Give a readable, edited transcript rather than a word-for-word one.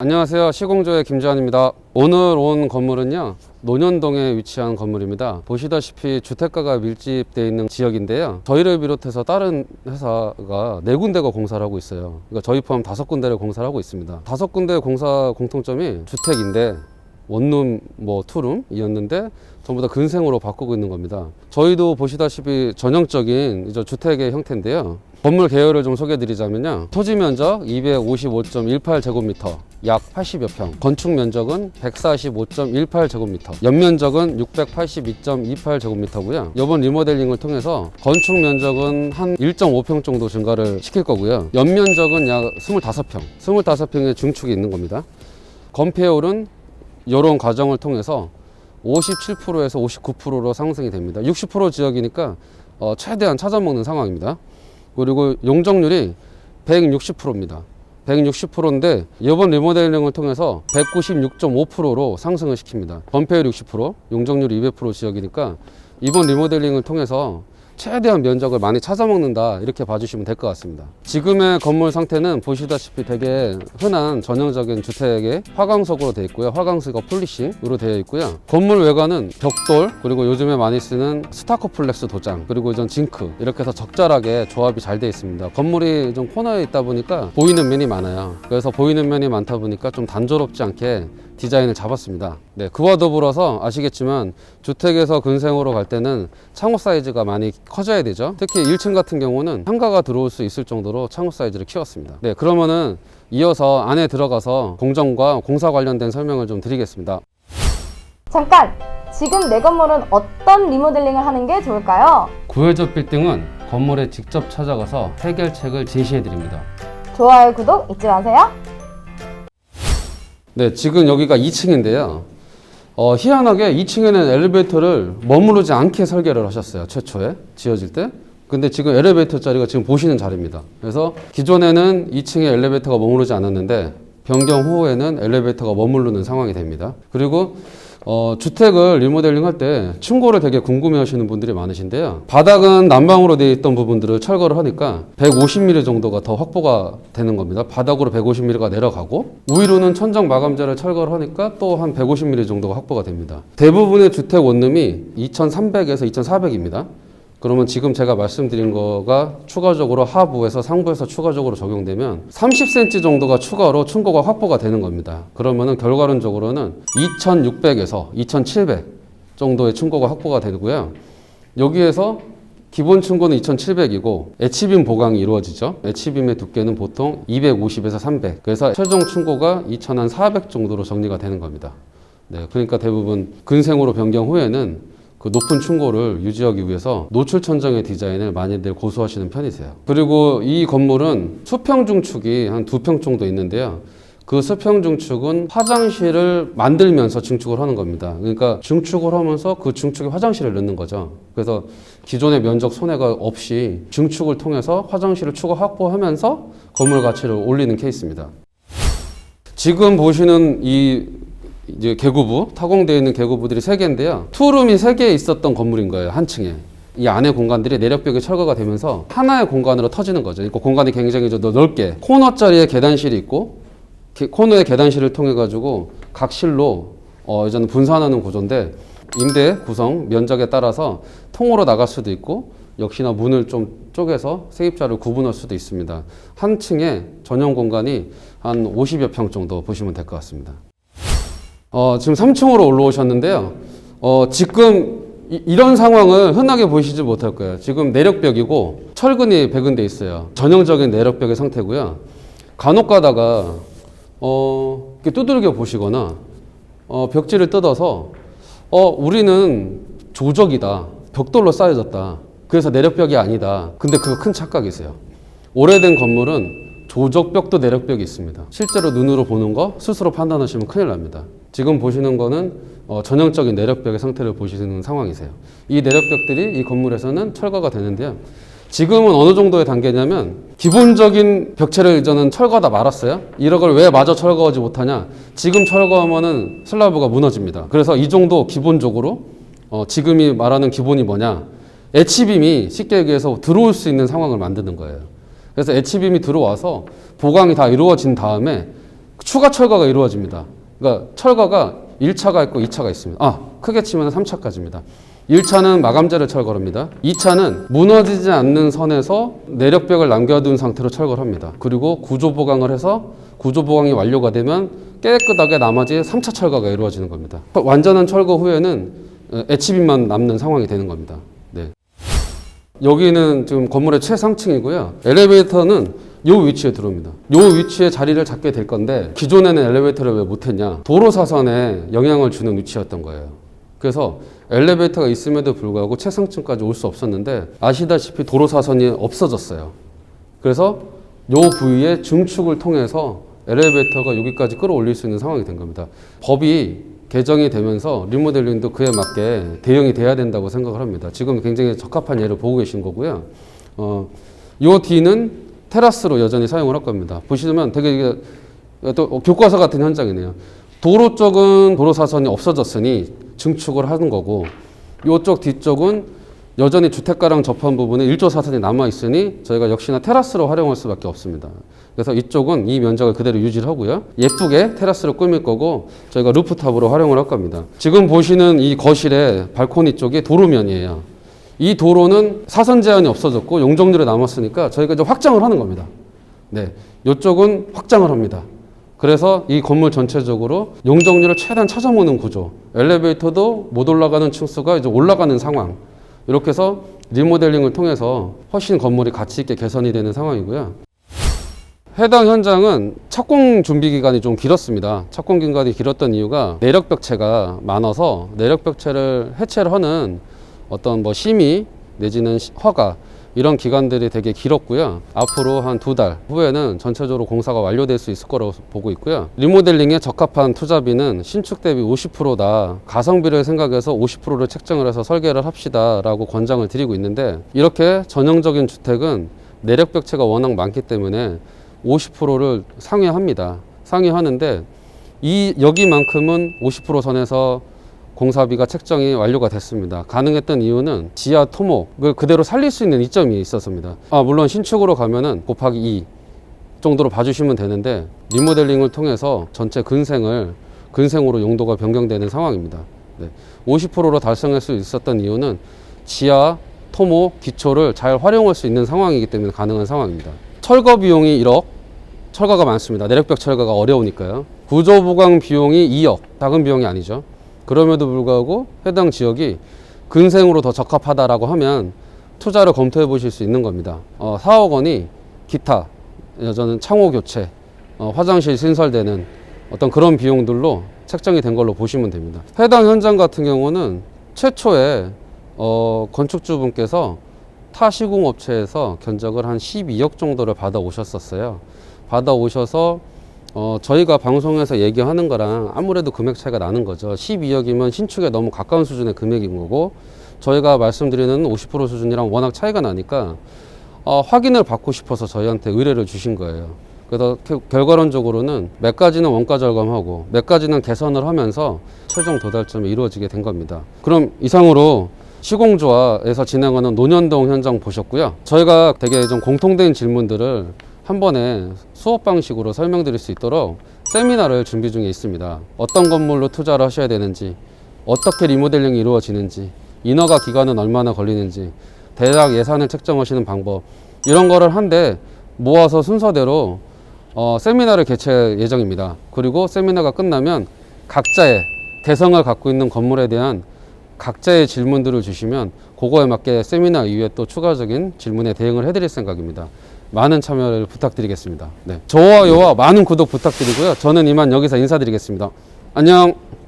안녕하세요. 시공조의 김지환입니다. 오늘 온 건물은요, 논현동에 위치한 건물입니다. 보시다시피 주택가가 밀집되어 있는 지역인데요, 저희를 비롯해서 다른 회사가 4군데가 공사를 하고 있어요. 그러니까 저희 포함 5군데를 공사를 하고 있습니다. 5군데 공사 공통점이 주택인데 원룸, 투룸이었는데 전부 다 근생으로 바꾸고 있는 겁니다. 저희도 보시다시피 전형적인 이제 주택의 형태인데요, 건물 계열을 좀 소개해 드리자면요, 토지 면적 255.18제곱미터, 약 80여 평, 건축 면적은 145.18제곱미터, 연면적은 682.28제곱미터고요. 이번 리모델링을 통해서 건축 면적은 한 1.5평 정도 증가를 시킬 거고요. 연면적은 약 25평, 25평의 중축이 있는 겁니다. 건폐율은 이런 과정을 통해서 57%에서 59%로 상승이 됩니다. 60% 지역이니까 최대한 찾아먹는 상황입니다. 그리고 용적률이 160%입니다. 160%인데 이번 리모델링을 통해서 196.5%로 상승을 시킵니다. 건폐율 60%, 용적률 200% 지역이니까 이번 리모델링을 통해서 최대한 면적을 많이 찾아먹는다, 이렇게 봐주시면 될 것 같습니다. 지금의 건물 상태는 보시다시피 되게 흔한 전형적인 주택의 화강석으로 되어 있고요, 화강석과 폴리싱으로 되어 있고요. 건물 외관은 벽돌, 그리고 요즘에 많이 쓰는 스타코플렉스 도장, 그리고 좀 징크, 이렇게 해서 적절하게 조합이 잘 되어 있습니다. 건물이 좀 코너에 있다 보니까 보이는 면이 많아요. 그래서 보이는 면이 많다 보니까 좀 단조롭지 않게 디자인을 잡았습니다. 네, 그와 더불어서 아시겠지만 주택에서 근생으로 갈 때는 창호 사이즈가 많이 커져야 되죠. 특히 1층 같은 경우는 상가가 들어올 수 있을 정도로 창호 사이즈를 키웠습니다. 네, 그러면은 이어서 안에 들어가서 공정과 공사 관련된 설명을 좀 드리겠습니다. 잠깐! 지금 내 건물은 어떤 리모델링을 하는 게 좋을까요? 구해적 빌딩은 건물에 직접 찾아가서 해결책을 제시해 드립니다. 좋아요, 구독 잊지 마세요. 네, 지금 여기가 2층인데요. 희한하게 2층에는 엘리베이터를 머무르지 않게 설계를 하셨어요. 최초에 지어질 때. 근데 지금 엘리베이터 자리가 지금 보시는 자리입니다. 그래서 기존에는 2층에 엘리베이터가 머무르지 않았는데 변경 후에는 엘리베이터가 머무르는 상황이 됩니다. 그리고 주택을 리모델링 할 때 층고를 되게 궁금해 하시는 분들이 많으신데요, 바닥은 난방으로 되어 있던 부분들을 철거를 하니까 150mm 정도가 더 확보가 되는 겁니다. 바닥으로 150mm가 내려가고 위로는 천정 마감재를 철거를 하니까 또 한 150mm 정도가 확보가 됩니다. 대부분의 주택 원룸이 2300에서 2400입니다. 그러면 지금 제가 말씀드린 거가 추가적으로 하부에서 상부에서 추가적으로 적용되면 30cm 정도가 추가로 층고가 확보가 되는 겁니다. 그러면은 결과론적으로는 2600에서 2700 정도의 층고가 확보가 되고요. 여기에서 기본 층고는 2700이고 H빔 보강이 이루어지죠. H빔의 두께는 보통 250에서 300. 그래서 최종 층고가 2400 정도로 정리가 되는 겁니다. 네, 그러니까 대부분 근생으로 변경 후에는 그 높은 층고를 유지하기 위해서 노출 천정의 디자인을 많이들 고수하시는 편이세요. 그리고 이 건물은 수평 중축이 한 2평 정도 있는데요, 그 수평 중축은 화장실을 만들면서 증축을 하는 겁니다. 그러니까 증축을 하면서 그 중축에 화장실을 넣는 거죠. 그래서 기존의 면적 손해가 없이 증축을 통해서 화장실을 추가 확보하면서 건물 가치를 올리는 케이스입니다. 지금 보시는 이제 개구부, 타공되어 있는 개구부들이 3개인데요. 투룸이 3개 있었던 건물인 거예요, 한 층에. 이 안에 공간들이 내력벽이 철거가 되면서 하나의 공간으로 터지는 거죠. 그러니까 공간이 굉장히 좀 넓게, 코너 자리에 계단실이 있고, 코너의 계단실을 통해 가지고 각 실로 이제는 분산하는 구조인데, 임대 구성 면적에 따라서 통으로 나갈 수도 있고, 역시나 문을 좀 쪼개서 세입자를 구분할 수도 있습니다. 한 층에 전용 공간이 한 50여 평 정도 보시면 될 것 같습니다. 지금 3층으로 올라오셨는데요. 지금 이런 상황을 흔하게 보시지 못할 거예요. 지금 내력벽이고 철근이 배근돼 있어요. 전형적인 내력벽의 상태고요. 간혹 가다가 이렇게 두들겨 보시거나 벽지를 뜯어서 우리는 조적이다, 벽돌로 쌓여졌다, 그래서 내력벽이 아니다. 근데 그거 큰 착각이세요. 오래된 건물은 조적벽도 내력벽이 있습니다. 실제로 눈으로 보는 거 스스로 판단하시면 큰일 납니다. 지금 보시는 거는 전형적인 내력벽의 상태를 보시는 상황이세요. 이 내력벽들이 이 건물에서는 철거가 되는데요, 지금은 어느 정도의 단계냐면 기본적인 벽체를 저는 철거하다 말았어요. 이런 걸 왜 마저 철거하지 못하냐, 지금 철거하면은 슬라브가 무너집니다. 그래서 이 정도 기본적으로 지금이 말하는 기본이 뭐냐, H빔이 쉽게 얘기해서 들어올 수 있는 상황을 만드는 거예요. 그래서 H빔이 들어와서 보강이 다 이루어진 다음에 추가 철거가 이루어집니다. 그러니까 철거가 1차가 있고 2차가 있습니다. 크게 치면 3차까지입니다. 1차는 마감재를 철거합니다. 2차는 무너지지 않는 선에서 내력벽을 남겨둔 상태로 철거를 합니다. 그리고 구조 보강을 해서 구조 보강이 완료가 되면 깨끗하게 나머지 3차 철거가 이루어지는 겁니다. 완전한 철거 후에는 HB만 남는 상황이 되는 겁니다. 네. 여기는 지금 건물의 최상층이고요. 엘리베이터는 이 위치에 들어옵니다. 이 위치에 자리를 잡게 될 건데 기존에는 엘리베이터를 왜 못했냐? 도로 사선에 영향을 주는 위치였던 거예요. 그래서 엘리베이터가 있음에도 불구하고 최상층까지 올 수 없었는데 아시다시피 도로 사선이 없어졌어요. 그래서 이 부위에 중축을 통해서 엘리베이터가 여기까지 끌어올릴 수 있는 상황이 된 겁니다. 법이 개정이 되면서 리모델링도 그에 맞게 대응이 돼야 된다고 생각을 합니다. 지금 굉장히 적합한 예를 보고 계신 거고요. 이 뒤는 테라스로 여전히 사용을 할 겁니다. 보시면 되게 이게 또 교과서 같은 현장이네요. 도로 쪽은 도로 사선이 없어졌으니 증축을 하는 거고 이쪽 뒤쪽은 여전히 주택가랑 접한 부분에 일조 사선이 남아있으니 저희가 역시나 테라스로 활용할 수밖에 없습니다. 그래서 이쪽은 이 면적을 그대로 유지를 하고요. 예쁘게 테라스로 꾸밀 거고 저희가 루프탑으로 활용을 할 겁니다. 지금 보시는 이 거실의 발코니 쪽이 도로면이에요. 이 도로는 사선 제한이 없어졌고 용적률이 남았으니까 저희가 이제 확장을 하는 겁니다. 네, 이쪽은 확장을 합니다. 그래서 이 건물 전체적으로 용적률을 최대한 찾아보는 구조, 엘리베이터도 못 올라가는 층수가 이제 올라가는 상황, 이렇게 해서 리모델링을 통해서 훨씬 건물이 가치 있게 개선이 되는 상황이고요. 해당 현장은 착공 준비 기간이 좀 길었습니다. 착공 기간이 길었던 이유가 내력벽체가 많아서 내력벽체를 해체를 하는 어떤 뭐 심의 내지는 허가 이런 기간들이 되게 길었고요. 앞으로 한 2달 후에는 전체적으로 공사가 완료될 수 있을 거라고 보고 있고요. 리모델링에 적합한 투자비는 신축 대비 50%다. 가성비를 생각해서 50%를 책정을 해서 설계를 합시다 라고 권장을 드리고 있는데 이렇게 전형적인 주택은 내력벽체가 워낙 많기 때문에 50%를 상회합니다. 상회하는데 여기만큼은 50% 선에서 공사비가 책정이 완료가 됐습니다. 가능했던 이유는 지하 토목을 그대로 살릴 수 있는 이점이 있었습니다. 물론 신축으로 가면은 곱하기 2 정도로 봐주시면 되는데 리모델링을 통해서 전체 근생으로 용도가 변경되는 상황입니다. 네. 50%로 달성할 수 있었던 이유는 지하 토목 기초를 잘 활용할 수 있는 상황이기 때문에 가능한 상황입니다. 철거 비용이 1억, 철거가 많습니다. 내력벽 철거가 어려우니까요. 구조 보강 비용이 2억, 작은 비용이 아니죠. 그럼에도 불구하고 해당 지역이 근생으로 더 적합하다라고 하면 투자를 검토해 보실 수 있는 겁니다. 4억 원이 기타, 여전히 창호 교체, 화장실 신설되는 어떤 그런 비용들로 책정이 된 걸로 보시면 됩니다. 해당 현장 같은 경우는 최초에 건축주분께서 타 시공업체에서 견적을 한 12억 정도를 받아 오셨었어요. 받아 오셔서 저희가 방송에서 얘기하는 거랑 아무래도 금액 차이가 나는 거죠. 12억이면 신축에 너무 가까운 수준의 금액인 거고 저희가 말씀드리는 50% 수준이랑 워낙 차이가 나니까 확인을 받고 싶어서 저희한테 의뢰를 주신 거예요. 그래서 결과론적으로는 몇 가지는 원가 절감하고 몇 가지는 개선을 하면서 최종 도달점이 이루어지게 된 겁니다. 그럼 이상으로 시공조화에서 진행하는 논현동 현장 보셨고요. 저희가 되게 좀 공통된 질문들을 한 번에 수업 방식으로 설명드릴 수 있도록 세미나를 준비 중에 있습니다. 어떤 건물로 투자를 하셔야 되는지, 어떻게 리모델링이 이루어지는지, 인허가 기간은 얼마나 걸리는지, 대략 예산을 책정하시는 방법, 이런 거를 한데 모아서 순서대로 세미나를 개최 예정입니다. 그리고 세미나가 끝나면 각자의 개성을 갖고 있는 건물에 대한 각자의 질문들을 주시면 그거에 맞게 세미나 이후에 또 추가적인 질문에 대응을 해드릴 생각입니다. 많은 참여를 부탁드리겠습니다. 네. 좋아요와 많은 구독 부탁드리고요. 저는 이만 여기서 인사드리겠습니다. 안녕.